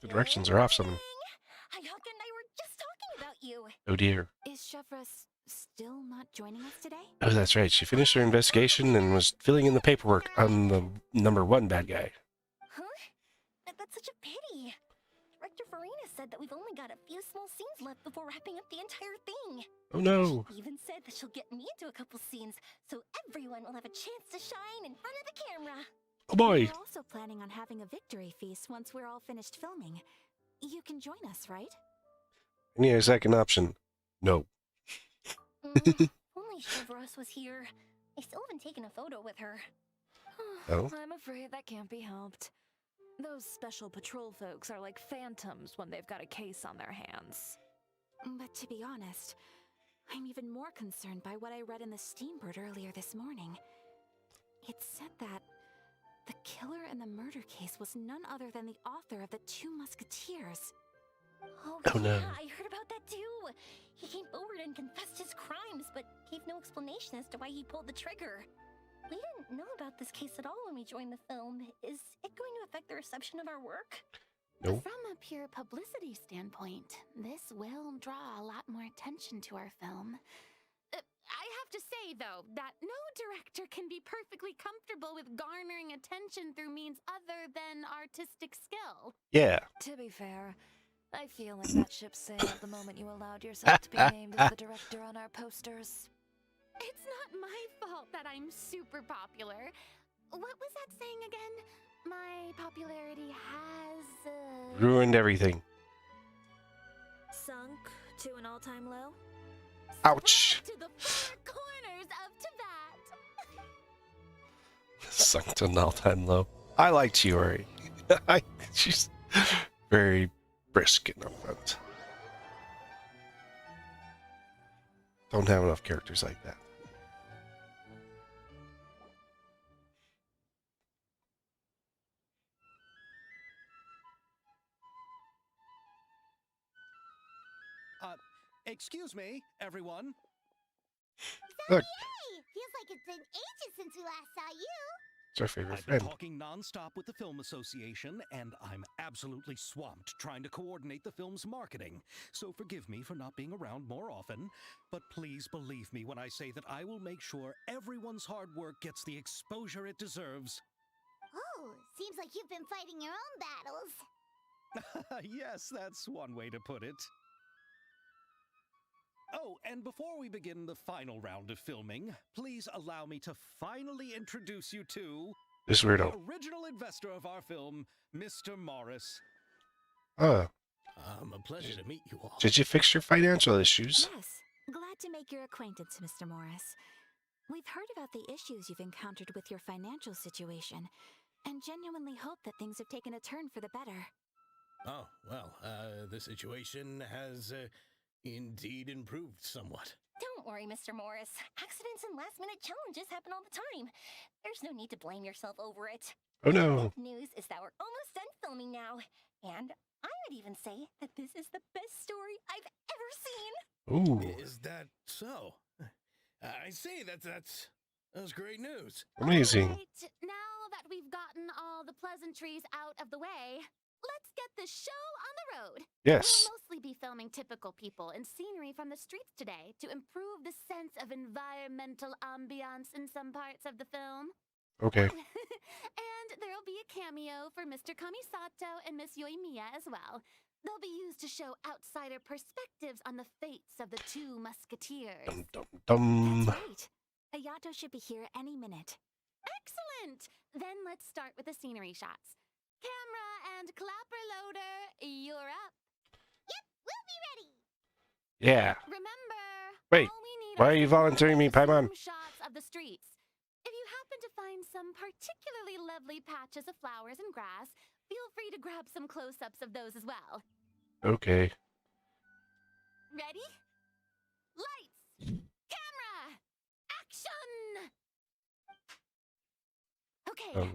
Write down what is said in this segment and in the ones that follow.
The directions are off something. Hayaka and I were just talking about you. Oh dear. Is Chevra still not joining us today? Oh, that's right. She finished her investigation and was filling in the paperwork on the #1 bad guy. Huh? That's such a pity. Director Farina said that we've only got a few small scenes left before wrapping up the entire thing. Oh no. She even said that she'll get me into a couple scenes, so everyone will have a chance to shine in front of the camera. Oh boy. We're also planning on having a victory feast once we're all finished filming. You can join us, right? I need a second option. No. Only Chevros was here. I still haven't taken a photo with her. Oh? I'm afraid that can't be helped. Those special patrol folks are like phantoms when they've got a case on their hands. But to be honest, I'm even more concerned by what I read in the Steambird earlier this morning. It said that the killer in the murder case was none other than the author of the Two Musketeers. Oh no. yeah, I heard about that too. He came forward and confessed his crimes, but gave no explanation as to why he pulled the trigger. We didn't know about this case at all when we joined the film. Is it going to affect the reception of our work? No. From a pure publicity standpoint, this will draw a lot more attention to our film. I have to say, though, that no director can be perfectly comfortable with garnering attention through means other than artistic skill. Yeah. To be fair, I feel like that ship sailed the moment you allowed yourself to be named as the director on our posters. It's not my fault that I'm super popular. What was that saying again? My popularity has... Ruined everything. Sunk to an all-time low? Ouch. to the four corners of Tibet. Sunk to an all-time low. I like Chiori. She's very brisk and upfront. Don't have enough characters like that. Excuse me, everyone. Look, Hey, feels like it's been ages since we last saw you. it's our favorite I've been friend. talking non-stop with the Film Association, and I'm absolutely swamped trying to coordinate the film's marketing. So forgive me for not being around more often, but please believe me when I say that I will make sure everyone's hard work gets the exposure it deserves. Oh, seems like you've been fighting your own battles. Yes, that's one way to put it. Oh, and before we begin the final round of filming, please allow me to finally introduce you to This the weirdo. original investor of our film, Mr. Morris. Oh, A pleasure to meet you all. did you fix your financial issues? Yes, glad to make your acquaintance, Mr. Morris. We've heard about the issues you've encountered with your financial situation, and genuinely hope that things have taken a turn for the better. Oh, well, the situation has indeed improved somewhat. Don't worry, Mr. Morris. Accidents and last-minute challenges happen all the time. There's no need to blame yourself over it. Oh no. Good news is that we're almost done filming now. And I would even say that this is the best story I've ever seen. Ooh, Is that so? I see, that's great news. amazing. Right, now that we've gotten all the pleasantries out of the way, let's get the show on the road. Yes. We'll mostly be filming typical people and scenery from the streets today to improve the sense of environmental ambiance in some parts of the film. Okay. And there'll be a cameo for Mr. Kamisato and Miss Yoimiya as well. They'll be used to show outsider perspectives on the fates of the Two Musketeers. Dum dum dum. That's right. Ayato should be here any minute. Excellent! Then let's start with the scenery shots. Camera and clapper loader, you're up. Yep, we'll be ready. Yeah. Remember, Wait, all we need why are you some volunteering me, Paimon? zoom shots of the streets. If you happen to find some particularly lovely patches of flowers and grass, feel free to grab some close-ups of those as well. Okay. Ready? Lights! Camera! Action! Okay,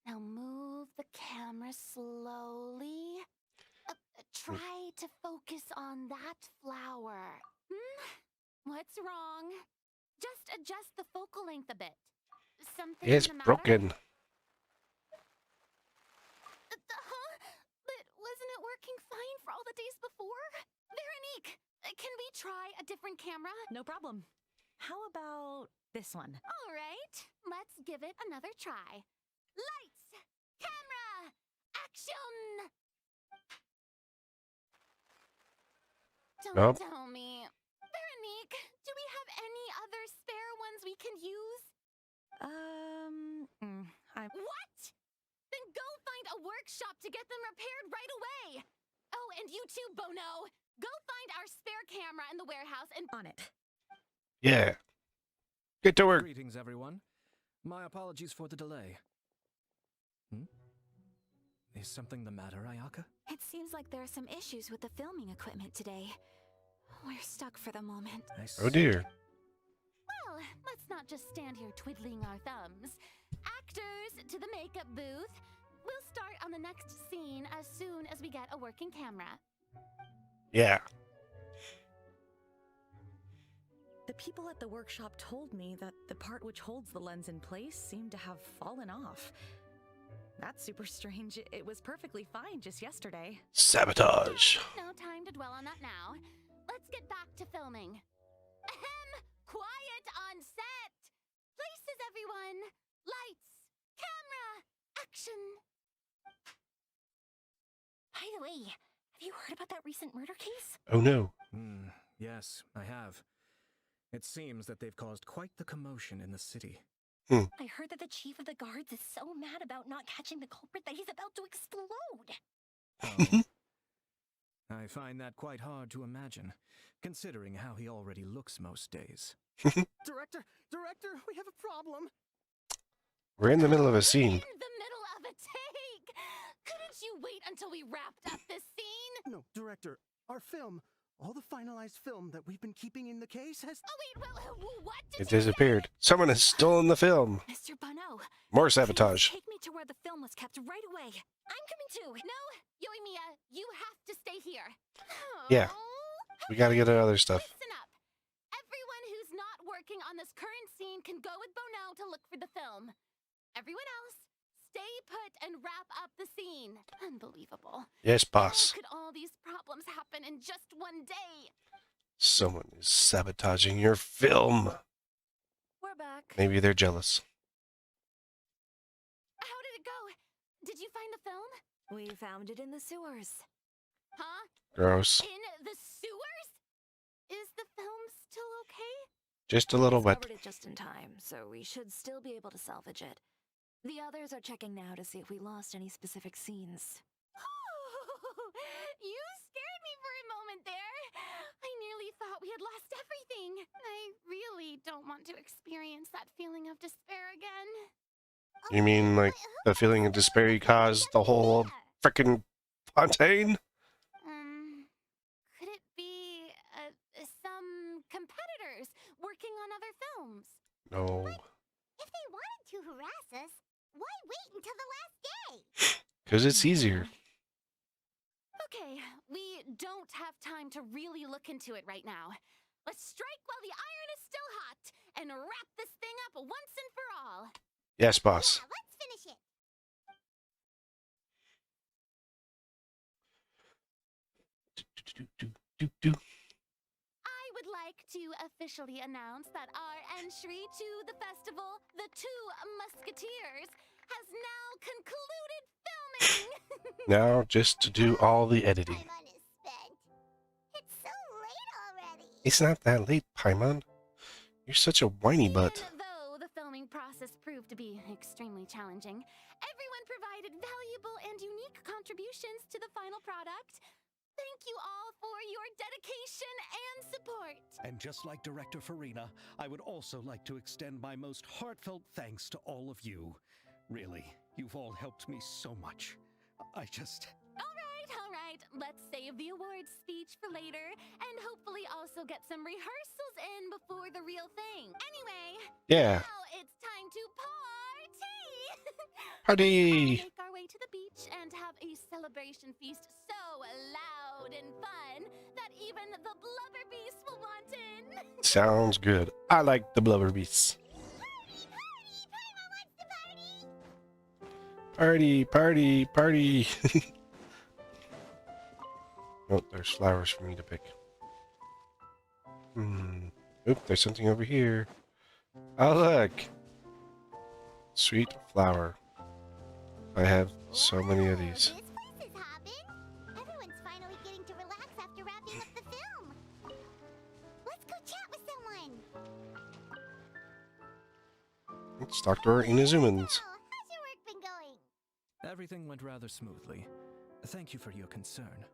now move the camera slowly. Try to focus on that flower. What's wrong? Just adjust the focal length a bit. Something It's the matter? broken. Huh? But wasn't it try a different camera? No problem. How about this one? All right, let's give it another try. Lights, camera, action! Don't Nope. tell me. Veronique, do we have any other spare ones we can use? What? Then go find a workshop to get them repaired right away. Oh, and you too, Bono. Go find our spare camera in the warehouse and On it. Yeah. Get to work. Greetings, everyone. My apologies for the delay. Is something the matter, Ayaka? It seems like there are some issues with the filming equipment today. We're stuck for the moment. I Oh see. dear. well, let's not just stand here twiddling our thumbs. Actors, to the makeup booth. We'll start on the next scene as soon as we get a working camera. Yeah. The people at the workshop told me that the part which holds the lens in place seemed to have fallen off. That's super strange. It was perfectly fine just yesterday. Sabotage. No time to dwell on that now. Let's get back to filming. Ahem! Quiet on set! Places, everyone! Lights! Camera! Action! By the way, have you heard about that recent murder case? Oh no. Yes, I have. It seems that they've caused quite the commotion in the city. I heard that the chief of the guards is so mad about not catching the culprit that he's about to explode. Oh. I find that quite hard to imagine, considering how he already looks most days. Director, we have a problem. We're in the middle of a In scene. the middle of a take! Couldn't you wait until we wrapped up this scene? No, director, our film, all the finalized film that we've been keeping in the case has... Oh wait, what did It you disappeared. Someone has stolen the film. Mr. Bono, More please sabotage. take me to where the film was kept right away. I'm coming too. No, Yoimiya, you have to stay here. Yeah. Oh, We gotta get at other stuff. listen up. Everyone who's not working on this current scene can go with Bono to look for the film. Everyone else, stay put and wrap up the scene. Unbelievable. Yes, How boss. could all these problems happen in just one day? Someone is sabotaging your film. We're back. Maybe they're jealous. How did it go? Did you find the film? We found it in the sewers. Huh? Gross. In the sewers? Is the film still okay? Just a little wet. Discovered it just in time, so we should still be able to salvage it. The others are checking now to see if we lost any specific scenes. You scared me for a moment there. I nearly thought we had lost everything. I really don't want to experience that feeling of despair again. You mean like the feeling of despair you caused the whole frickin' Fontaine? Could it be some competitors working on other films? No. If they wanted to harass us, why wait until the last day? Because it's easier. Okay, we don't have time to really look into it right now. Let's strike while the iron is still hot and wrap this thing up once and for all. Yes, boss. Let's finish it. I would like to officially announce that our entry to the festival, The Two Musketeers, has now concluded filming. Now just to do all the editing. Paimon is spent. It's so late already. It's not that late, Paimon. You're such a whiny butt. Even though the filming process proved to be extremely challenging, everyone provided valuable and unique contributions to the final product. Thank you all for your dedication and support. And just like Director Farina, I would also like to extend my most heartfelt thanks to all of you. Really, you've all helped me so much. I just... All right. Let's save the awards speech for later, and hopefully also get some rehearsals in before the real thing. Anyway, Yeah. now it's time to party! Party! Make our way to the beach and have a celebration feast so loud and fun that even the blubber beast will want in. Sounds good. I like the blubber beasts. Paimon wants to party! Party, party, party. Oh, there's flowers for me to pick. Oop, there's something over here. Oh, look! Sweet flower. I have so many of these. This place is hopping. Everyone's finally getting to relax after wrapping up the film. Let's go chat with someone. It's Dr. Inazumans. So, how's your work been going? Everything went rather smoothly. Thank you for your concern.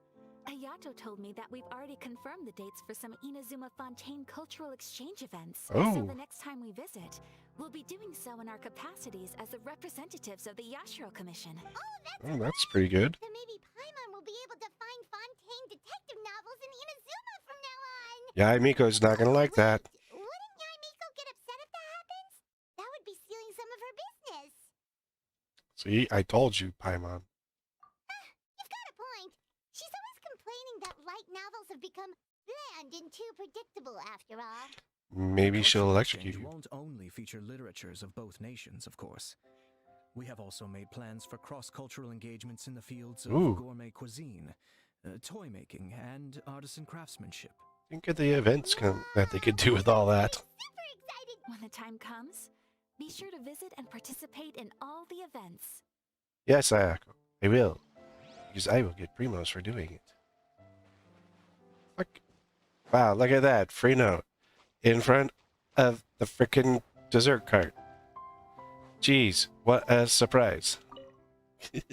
Ayato told me that we've already confirmed the dates for some Inazuma Fontaine cultural exchange events. Oh. So the next time we visit, we'll be doing so in our capacities as the representatives of the Yashiro Commission. Oh, that's pretty good. Then maybe Paimon will be able to find Fontaine detective novels in Inazuma from now on. Yaimiko's not gonna like that. Wait, wouldn't Yaimiko get upset if that happens? That would be stealing some of her business. See, I told you, Paimon. You've got a point. She's always complaining that light novels have become bland and too predictable after all. Maybe she'll Cultural electrocute exchange you. won't only feature literatures of both nations, of course. We have also made plans for cross-cultural engagements in the fields of Ooh. gourmet cuisine, toy making, and artisan craftsmanship. Think of the events that they could do with all that. Super excited. When the time comes, be sure to visit and participate in all the events. Yes, Ayako, I will. Because I will get primos for doing it. Look. Wow, look at that. Free note. In front of the frickin' dessert cart. Jeez, what a surprise. This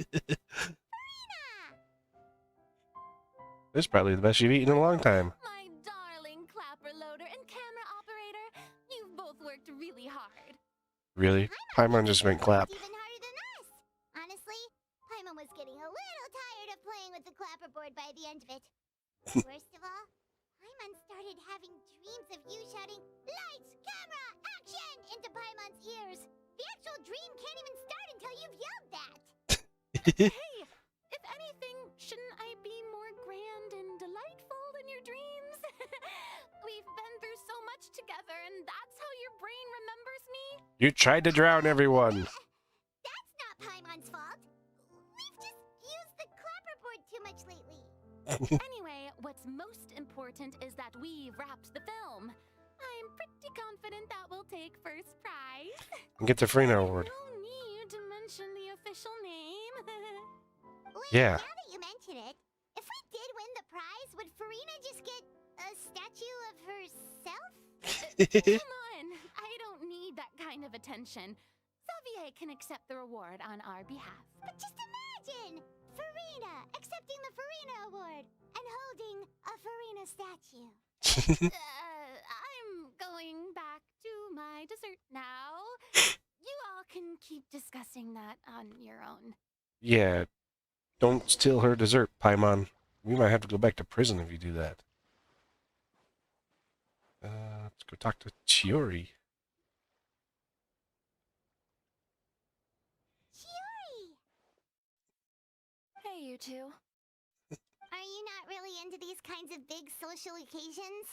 is probably the best you've eaten in a long time. My darling clapper loader and camera operator, you've both worked really hard. Really? Paimon just went clap. Even harder than us. Honestly, Paimon was getting a little tired of playing with the clapperboard by the end of it. Worst of all, Paimon started having dreams of you shouting, "Lights, camera, action!" into Paimon's ears. The actual dream can't even start until you've yelled that. Hey, if anything, shouldn't I be more grand and delightful than your dreams? We've been through so much together, and that's how your brain remembers me? You tried to drown everyone. That's not Paimon's fault. We've just used the clapperboard too much lately. Anyway, what's most important is that we've wrapped the film. I'm pretty confident that we'll take first prize. And get the Frino award. No need to mention the official name. Wait, Yeah. now that you mention it, if we did win the prize, would Farina just get a statue of herself? Come on, I don't need that kind of attention. Xavier can accept the reward on our behalf. But just imagine! Farina accepting the Farina Award and holding a Farina statue. I'm going back to my dessert now. You all can keep discussing that on your own. Yeah. Don't steal her dessert, Paimon. We might have to go back to prison if you do that. Let's go talk to Chiori. Chiori! Hey, you two. Are you not really into these kinds of big social occasions?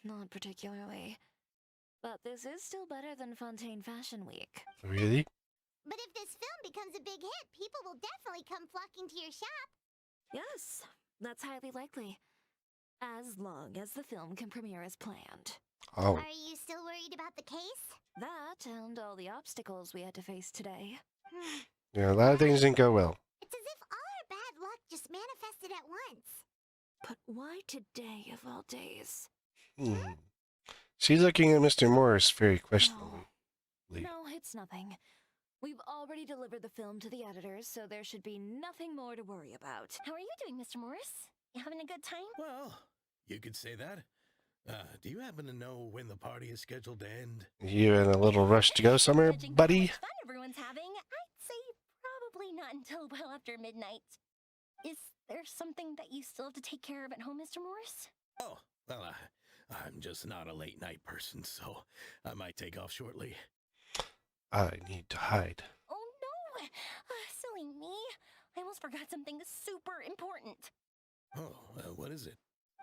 Not particularly. But this is still better than Fontaine Fashion Week. Really? But if this film becomes a big hit, people will definitely come flocking to your shop. Yes, that's highly likely. As long as the film can premiere as planned. Oh. Are you still worried about the case? That and all the obstacles we had to face today. Yeah, a lot of things didn't go well. It's as if all our bad luck just manifested at once. But why today of all days? She's looking at Mr. Morris very questionably. No, it's nothing. We've already delivered the film to the editors, so there should be nothing more to worry about. How are you doing, Mr. Morris? You having a good time? Well, you could say that. Do you happen to know when the party is scheduled to end? You in a little rush to go somewhere, Judging by how buddy? much fun everyone's having, I'd say probably not until well after midnight. Is there something that you still have to take care of at home, Mr. Morris? Oh, well, I'm just not a late night person, so I might take off shortly. I need to hide. Oh no! Silly me. I almost forgot something super important. Oh, what is it?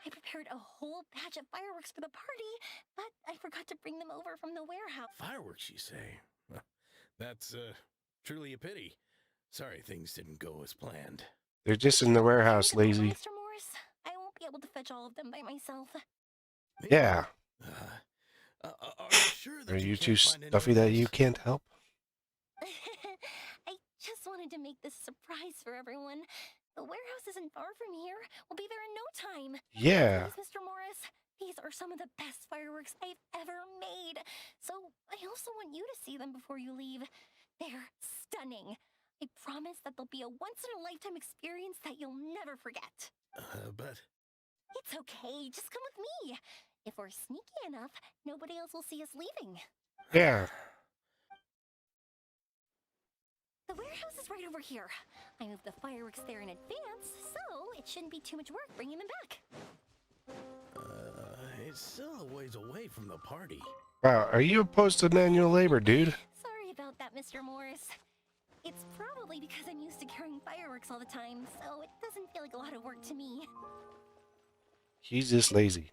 I prepared a whole batch of fireworks for the party, but I forgot to bring them over from the warehouse. Fireworks, you say? Well, that's truly a pity. Sorry things didn't go as planned. They're just in the warehouse, lazy. Mr. Morris, I won't be able to fetch all of them by myself. Yeah. Are you sure that Are you you too can't find stuffy anyone that you else? can't help? I just wanted to make this a surprise for everyone. The warehouse isn't far from here. We'll be there in no time. Yeah. Please, Mr. Morris. These are some of the best fireworks I've ever made. So I also want you to see them before you leave. They're stunning. I promise that they'll be a once-in-a-lifetime experience that you'll never forget. But It's okay. Just come with me. If we're sneaky enough, nobody else will see us leaving. Yeah. The warehouse is right over here. I moved the fireworks there in advance, so it shouldn't be too much work bringing them back. it's still a ways away from the party. Wow, are you opposed to manual labor, dude? Sorry about that, Mr. Morris. It's probably because I'm used to carrying fireworks all the time, so it doesn't feel like a lot of work to me. He's just lazy.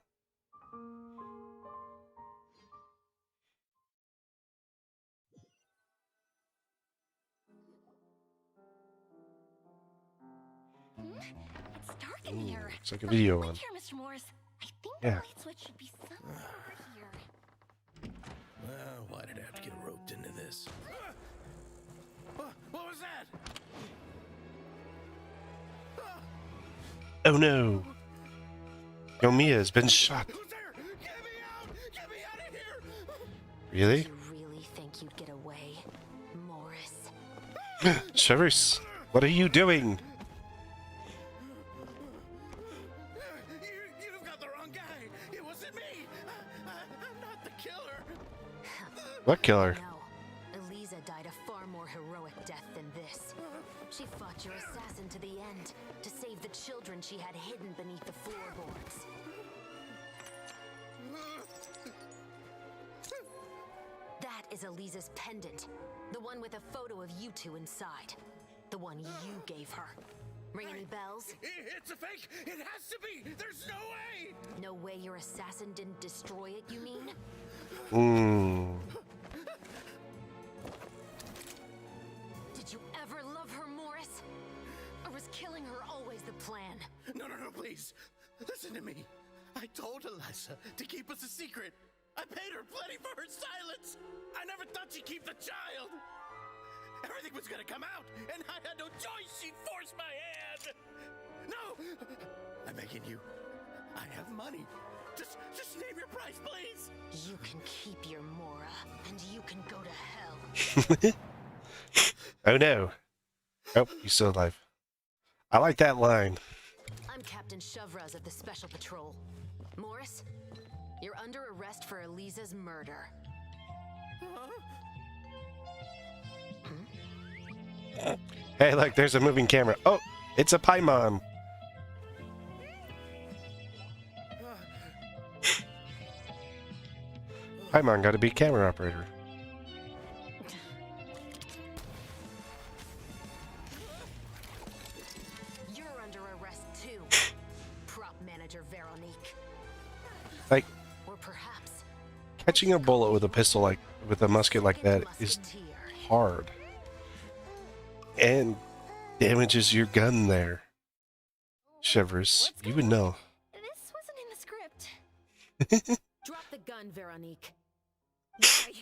It's dark in Ooh, here. it's like a video Look one. here, Mr. Morris. I think Yeah. the light switch should be somewhere over here. Well, why did I have to get roped into this? What was that? Oh no. Yomiya has been shot. Who's there? Get me out! Get me out of here! Really? You really think you'd get away, Morris? Shivers, what are you doing? You've got the wrong guy. It wasn't me. I'm not the killer. What killer? No, Eliza died a far more heroic death than this. She fought your assassin to the end to save the children she had hidden beneath the floorboards. That is Eliza's pendant, the one with a photo of you two inside. The one you gave her. Ring any bells? It's a fake. It has to be. There's no way. No way your assassin didn't destroy it, you mean? Did you ever love her, Morris? Or was killing her always the plan? No, please. Listen to me. I told Eliza to keep us a secret. I paid her plenty for her silence. I never thought she'd keep the child. Everything was gonna come out, and I had no choice. She forced my hand. No! I'm begging you. I have money. Just name your price, please. You can keep your Mora, and you can go to hell. Oh no. Oh, he's still alive. I like that line. I'm Captain Shovraz of the Special Patrol. Morris, you're under arrest for Eliza's murder. Hey, look, there's a moving camera. Oh, it's a Paimon. Paimon got to be camera operator. You're under arrest too, prop manager Veronique. Like, Or perhaps catching a bullet with a pistol with a musket like that is musketeer. hard. And damages your gun there. Shivers, you would know. This wasn't in the script. Drop the gun, Veronique. Why?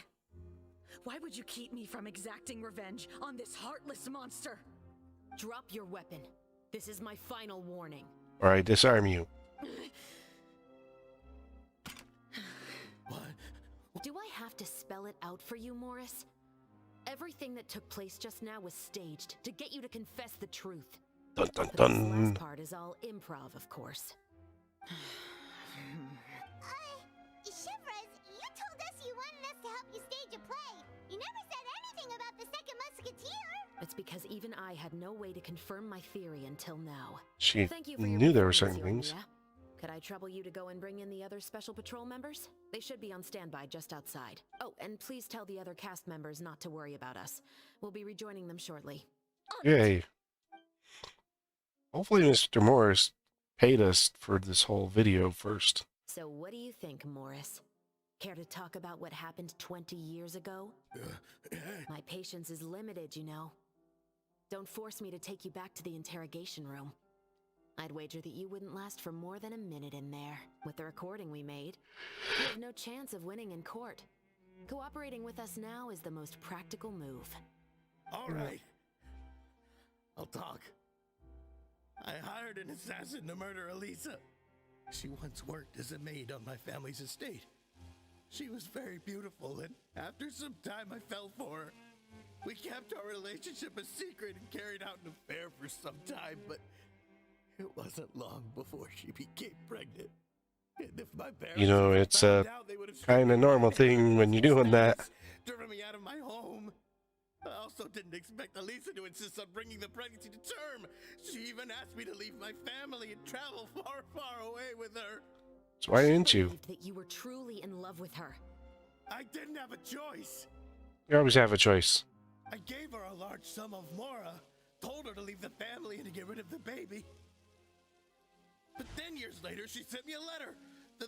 Why would you keep me from exacting revenge on this heartless monster? Drop your weapon. This is my final warning. Or I disarm you. What? Do I have to spell it out for you, Morris? Everything that took place just now was staged to get you to confess the truth. Dun dun But this dun. last part is all improv, of course. Shivers, you told us you wanted us to help you stage a play. You never said anything about the second musketeer. It's because even I had no way to confirm my theory until now. She Thank you for your knew there were performance, certain things. Yomiya. Could I trouble you to go and bring in the other Special Patrol members? They should be on standby just outside. Oh, and please tell the other cast members not to worry about us. We'll be rejoining them shortly. Yay. Hopefully Mr. Morris paid us for this whole video first. So what do you think, Morris? Care to talk about what happened 20 years ago? My patience is limited, you know. Don't force me to take you back to the interrogation room. I'd wager that you wouldn't last for more than a minute in there. With the recording we made, you have no chance of winning in court. Cooperating with us now is the most practical move. All right. I'll talk. I hired an assassin to murder Elisa. She once worked as a maid on my family's estate. She was very beautiful, and after some time I fell for her. We kept our relationship a secret and carried out an affair for some time, but it wasn't long before she became pregnant. And if my parents You know, had it's found a out, they would have kind of normal thing when you're doing that. driven me out of my home. I also didn't expect Elisa to insist on bringing the pregnancy to term. She even asked me to leave my family and travel far, far away with her. So why didn't you? Believed that you were truly in love with her. I didn't have a choice. You always have a choice. I gave her a large sum of mora, told her to leave the family and to get rid of the baby. But then years later, she sent me a letter.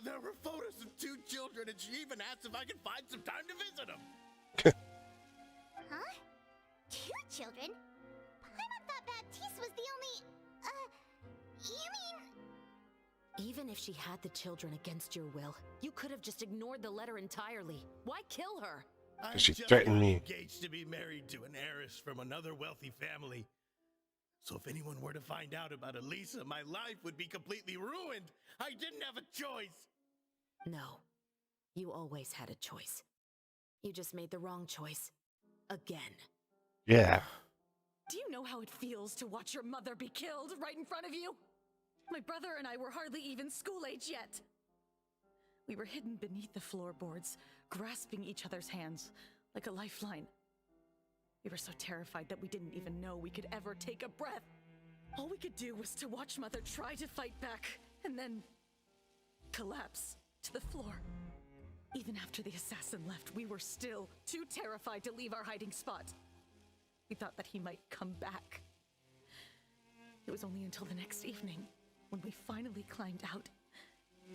There were photos of 2 children, and she even asked if I could find some time to visit them. Huh? 2 children? Paimon thought Baptiste was the only... you mean... Even if she had the children against your will, you could have just ignored the letter entirely. Why kill her? I She just threatened got me. engaged to be married to an heiress from another wealthy family. So if anyone were to find out about Elisa, my life would be completely ruined. I didn't have a choice. No. You always had a choice. You just made the wrong choice. Again. Yeah. Do you know how it feels to watch your mother be killed right in front of you? My brother and I were hardly even school age yet. We were hidden beneath the floorboards, grasping each other's hands like a lifeline. We were so terrified that we didn't even know we could ever take a breath. All we could do was to watch Mother try to fight back and then collapse to the floor. Even after the assassin left, we were still too terrified to leave our hiding spot. We thought that he might come back. It was only until the next evening when we finally climbed out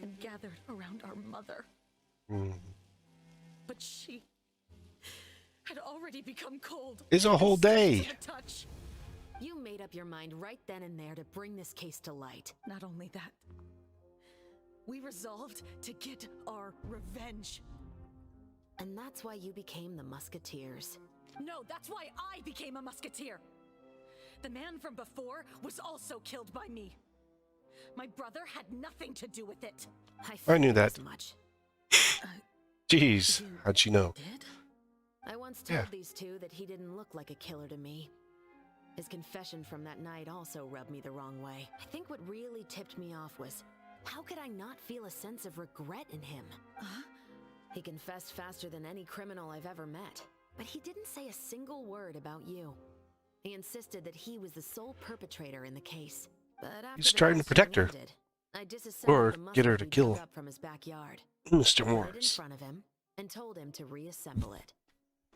and gathered around our mother. But she had already become cold. It's a whole day. To the touch. You made up your mind right then and there to bring this case to light. Not only that, we resolved to get our revenge. And that's why you became the Musketeers. No, that's why I became a musketeer. The man from before was also killed by me. My brother had nothing to do with it. I knew figured that. as much. Jeez, how'd she know? Did? I once told Yeah. these two that he didn't look like a killer to me. His confession from that night also rubbed me the wrong way. I think what really tipped me off was, how could I not feel a sense of regret in him? He confessed faster than any criminal I've ever met, but he didn't say a single word about you. He insisted that he was the sole perpetrator in the case. But after He's the trying to protect her. ended, I disassembled Or the get her musket to he kill dug up from his backyard. Mr. Put it in Morris. front of him and told him to reassemble it.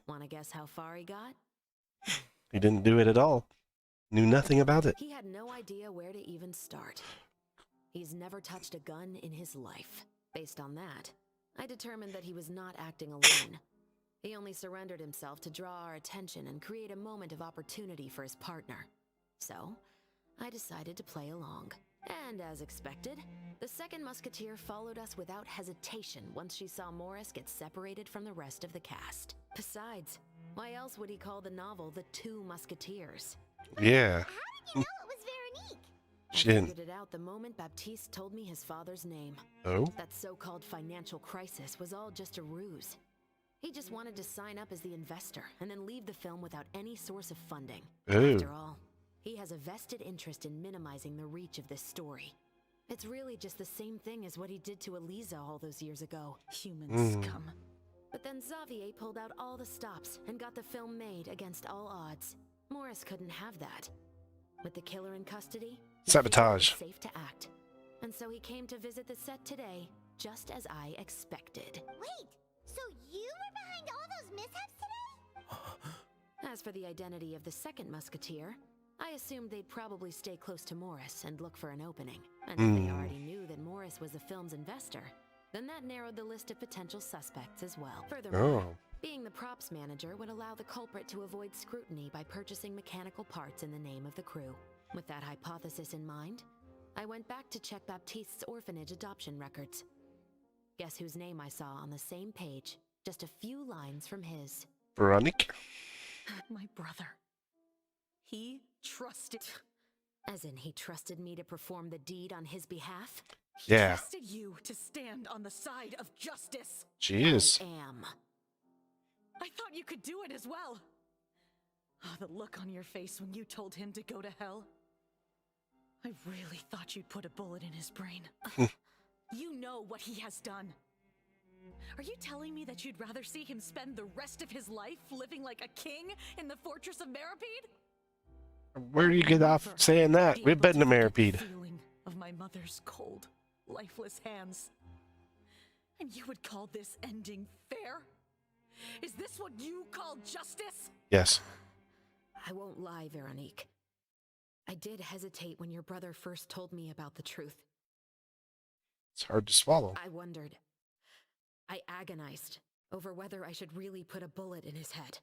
Wanna guess how far he got? He didn't do it at all. Knew nothing about it. He had no idea where to even start. He's never touched a gun in his life. Based on that, I determined that he was not acting alone. He only surrendered himself to draw our attention and create a moment of opportunity for his partner. So, I decided to play along. And as expected, the second musketeer followed us without hesitation once she saw Morris get separated from the rest of the cast. Besides, why else would he call the novel The Two Musketeers? Yeah. How did you know it was Veronique? She I didn't. figured it out the moment Baptiste told me his father's name. Oh? That so-called financial crisis was all just a ruse. He just wanted to sign up as the investor and then leave the film without any source of funding. Oh. After all, he has a vested interest in minimizing the reach of this story. It's really just the same thing as what he did to Elisa all those years ago. Human scum. But then Xavier pulled out all the stops and got the film made against all odds. Morris couldn't have that. With the killer in custody, he Sabotage. figured it was safe to act. And so he came to visit the set today, just as I expected. Wait, so you were behind all those mishaps today? As for the identity of the second musketeer, I assumed they'd probably stay close to Morris and look for an opening. And if they already knew that Morris was the film's investor, then that narrowed the list of potential suspects as well. Furthermore, Oh. being the props manager would allow the culprit to avoid scrutiny by purchasing mechanical parts in the name of the crew. With that hypothesis in mind, I went back to check Baptiste's orphanage adoption records. Guess whose name I saw on the same page, just a few lines from his. Veronica? My brother. He trusted. As in, he trusted me to perform the deed on his behalf? He Yeah. trusted you to stand on the side of justice. Jeez. I am. I thought you could do it as well. Oh, the look on your face when you told him to go to hell. I really thought you'd put a bullet in his brain. You know what he has done. Are you telling me that you'd rather see him spend the rest of his life living like a king in the fortress of Meripede? Where do you get off saying that? We've been to Meripede. The feeling of my mother's cold, lifeless hands. And you would call this ending fair? Is this what you call justice? Yes. I won't lie, Veronique. I did hesitate when your brother first told me about the truth. It's hard to swallow. I wondered. I agonized over whether I should really put a bullet in his head.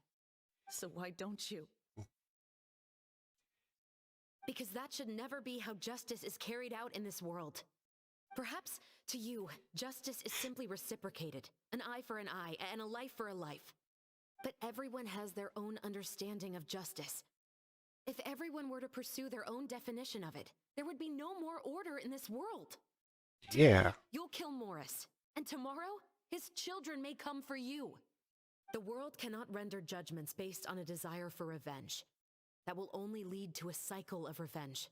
So why don't you? Because that should never be how justice is carried out in this world. Perhaps, to you, justice is simply reciprocated. An eye for an eye, and a life for a life. But everyone has their own understanding of justice. If everyone were to pursue their own definition of it, there would be no more order in this world. Yeah. You'll kill Morris, and tomorrow, his children may come for you. The world cannot render judgments based on a desire for revenge. That will only lead to a cycle of revenge,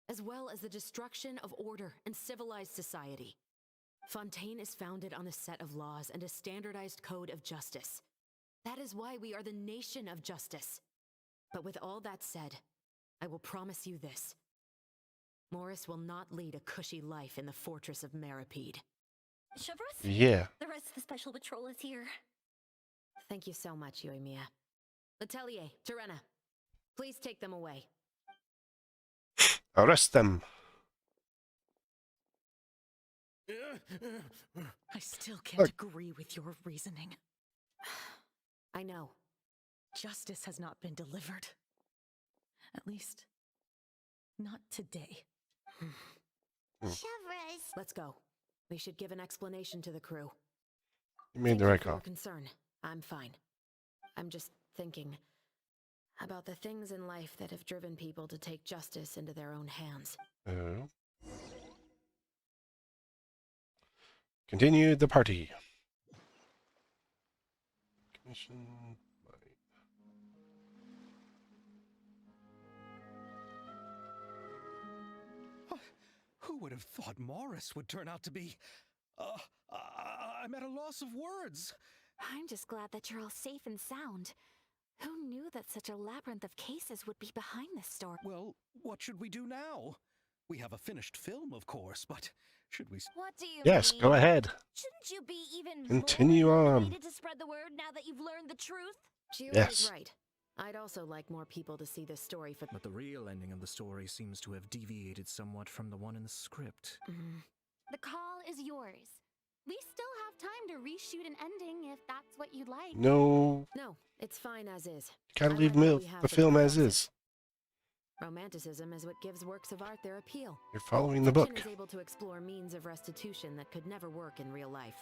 as well as the destruction of order and civilized society. Fontaine is founded on a set of laws and a standardized code of justice. That is why we are the nation of justice. But with all that said, I will promise you this. Morris will not lead a cushy life in the fortress of Meripede. Chevros? Yeah. The rest of the special patrol is here. Thank you so much, Yoimiya. Letelier, Terena, please take them away. Arrest them. I still can't Look. agree with your reasoning. I know. Justice has not been delivered. At least, not today. Chevros. Let's go. We should give an explanation to the crew. You made Thank the you right for your call. concern. I'm fine. I'm just thinking about the things in life that have driven people to take justice into their own hands. Oh. Continue the party. Commission. Who would have thought Morris would turn out to be... I'm at a loss of words. I'm just glad that you're all safe and sound. Who knew that such a labyrinth of cases would be behind this story? Well, what should we do now? We have a finished film, of course, but should we... What do you Yes, mean? go ahead. Shouldn't you be even Continue more on. motivated to spread the word now that you've learned the truth? She Yes. is right. I'd also like more people to see this story for... But the real ending of the story seems to have deviated somewhat from the one in the script. The call is yours. We still have time to reshoot an ending if that's what you'd like. No. No, it's fine as is. Gotta I leave like what we have the for film as progressive. is. Romanticism is what gives works of art their appeal. You're following the Fiction book. is able to explore means of restitution that could never work in real life.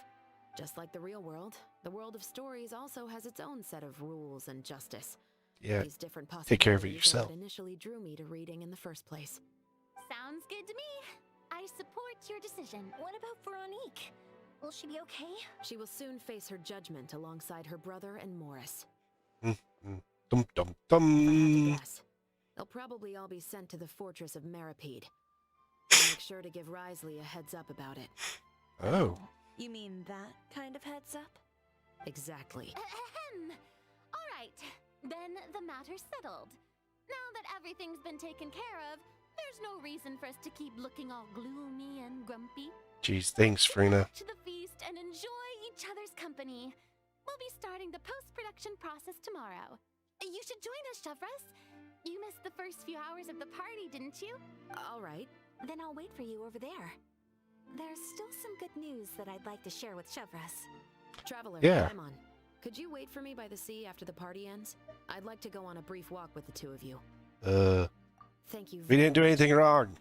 Just like the real world, the world of stories also has its own set of rules and justice. Yeah. These different Take care of it possibilities are yourself. what initially drew me to reading in the first place. Sounds good to me. I support your decision. What about Veronique? Will she be okay? She will soon face her judgment alongside her brother and Morris. Dum dum If I had to dum. guess, they'll probably all be sent to the fortress of Meripede. I'll make sure to give Risley a heads up about it. Oh. You mean that kind of heads up? Exactly. Ahem. All right, then the matter's settled. Now that everything's been taken care of, there's no reason for us to keep looking all gloomy and grumpy. Jeez, thanks, Get Frina. back to the feast and enjoy each other's company. We'll be starting the post-production process tomorrow. You should join us, Chevros. You missed the first few hours of the party, didn't you? All right. Then I'll wait for you over there. There's still some good news that I'd like to share with Chevros. Traveler, Yeah. I'm on. Could you wait for me by the sea after the party ends? I'd like to go on a brief walk with the two of you. We Thank you. didn't do anything wrong.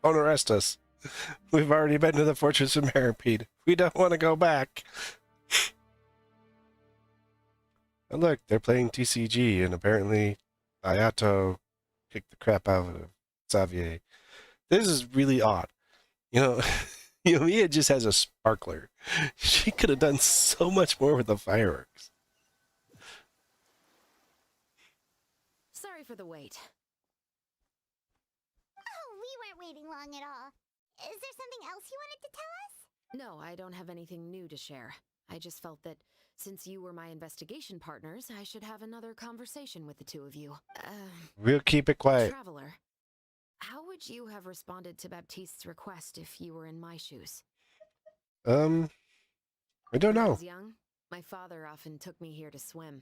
Don't arrest us. We've already been to the Fortress of Maripede. We don't want to go back. And look, they're playing TCG, and apparently Ayato kicked the crap out of Xavier. This is really odd. You know, Yomiya just has a sparkler. She could have done so much more with the fireworks. Sorry for the wait. Oh, we weren't waiting long at all. Is there something else you wanted to tell us? No, I don't have anything new to share. I just felt that since you were my investigation partners, I should have another conversation with the two of you. We'll keep it quiet. Traveler, how would you have responded to Baptiste's request if you were in my shoes? I don't When I know. was young, my father often took me here to swim.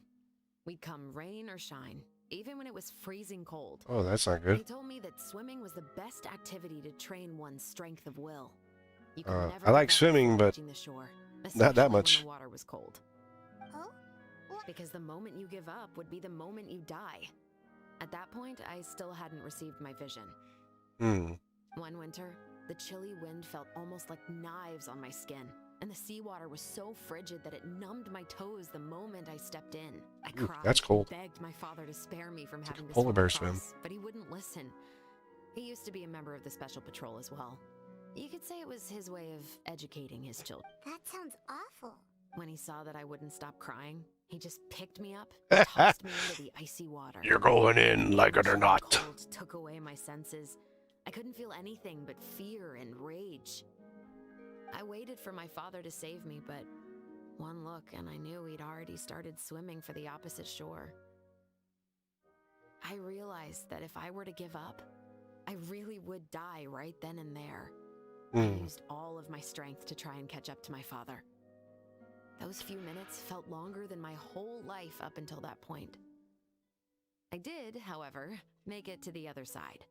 We'd come rain or shine, even when it was freezing cold. Oh, that's not He good. told me that swimming was the best activity to train one's strength of will. You can never I like give up swimming, before but reaching the shore, not that especially much. when the water was cold. Oh? Because the moment you give up would be the moment you die. At that point, I still hadn't received my vision. One winter, the chilly wind felt almost like knives on my skin, and the seawater was so frigid that it numbed my toes the moment I stepped in. I Ooh, cried that's cold. and begged my father to spare me from It's like having a to polar swim bear across, swim. but he wouldn't listen. He used to be a member of the Special Patrol as well. You could say it was his way of educating his children. That sounds awful. When he saw that I wouldn't stop crying, he just picked me up and tossed me into the icy water. You're going in, like it or The not. cold took away my senses. I couldn't feel anything but fear and rage. I waited for my father to save me, but one look and I knew he'd already started swimming for the opposite shore. I realized that if I were to give up, I really would die right then and there. I used all of my strength to try and catch up to my father. Those few minutes felt longer than my whole life up until that point. I did, however, make it to the other side.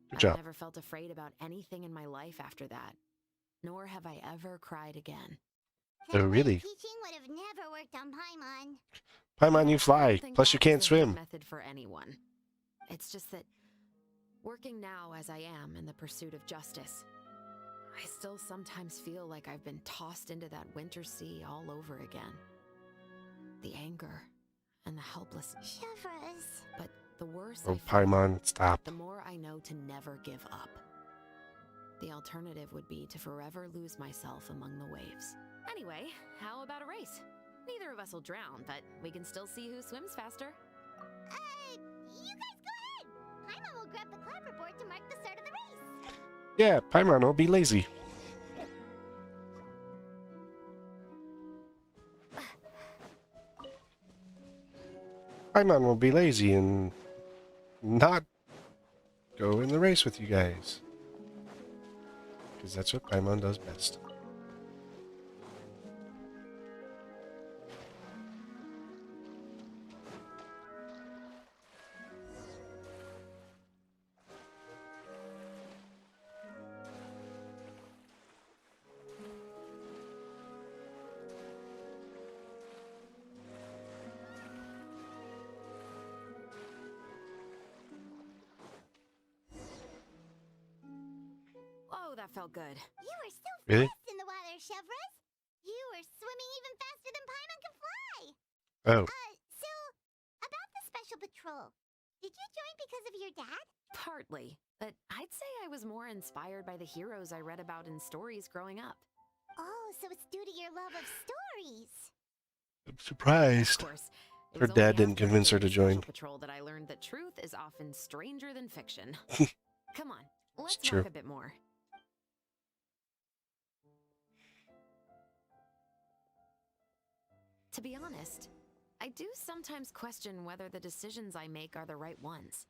Good I've job. never felt afraid about anything in my life after that, nor have I ever cried again. Oh, That way really? teaching would have never worked on Paimon. Paimon, you I fly. don't think Plus, you that was can't a good swim. method for anyone. It's just that working now as I am in the pursuit of justice, I still sometimes feel like I've been tossed into that winter sea all over again. The anger and the helplessness. Shivers. But the worse Oh, I feel, Paimon, stop. the more I know to never give up. The alternative would be to forever lose myself among the waves. Anyway, how about a race? Neither of us will drown, but we can still see who swims faster. You guys go ahead. Paimon will grab the clapperboard to mark the start of the race. Yeah, Paimon will be lazy. Paimon will be lazy and not go in the race with you guys. Because that's what Paimon does best. Oh, that felt good. You are so Really? fast in the water, Chevres. You are swimming even faster than Paimon can fly. Oh, So, about the Special Patrol, did you join because of your dad? Partly, but I'd say I was more inspired by the heroes I read about in stories growing up. Oh, so it's due to your love of stories. I'm Of surprised. course, it Her was only dad didn't after I convince her joined to the Special join. Patrol that I learned that truth is often stranger than fiction. Come on, let's true. walk a bit more. To be honest, I do sometimes question whether the decisions I make are the right ones.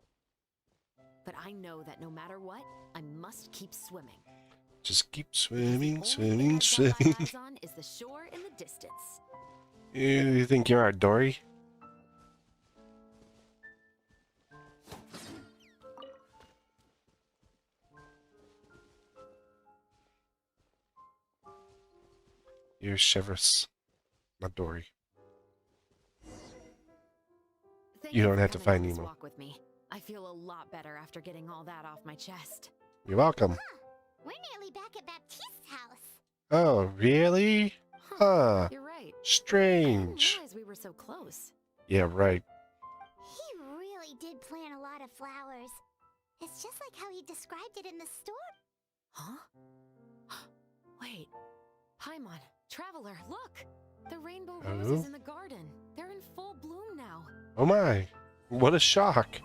But I know that no matter what, I must keep swimming. Just keep The swimming, only swimming, thing I've got my swimming. eyes on is the shore in the distance. You think you're our Dory? You're Chevres, not Dory. Thank You don't for have to coming on find this Nemo. walk with me. I feel a lot better after getting all that off my chest. You're welcome. Huh, We're nearly back at Baptiste's house. Oh, really? Huh. You're right. I didn't Strange. realize we were so close. Yeah, right. He really did plant a lot of flowers. It's just like how he described it in the store. Huh? Wait. Paimon, Traveler, look! The rainbow roses in the garden. They're in full bloom now. Oh my. What a shock.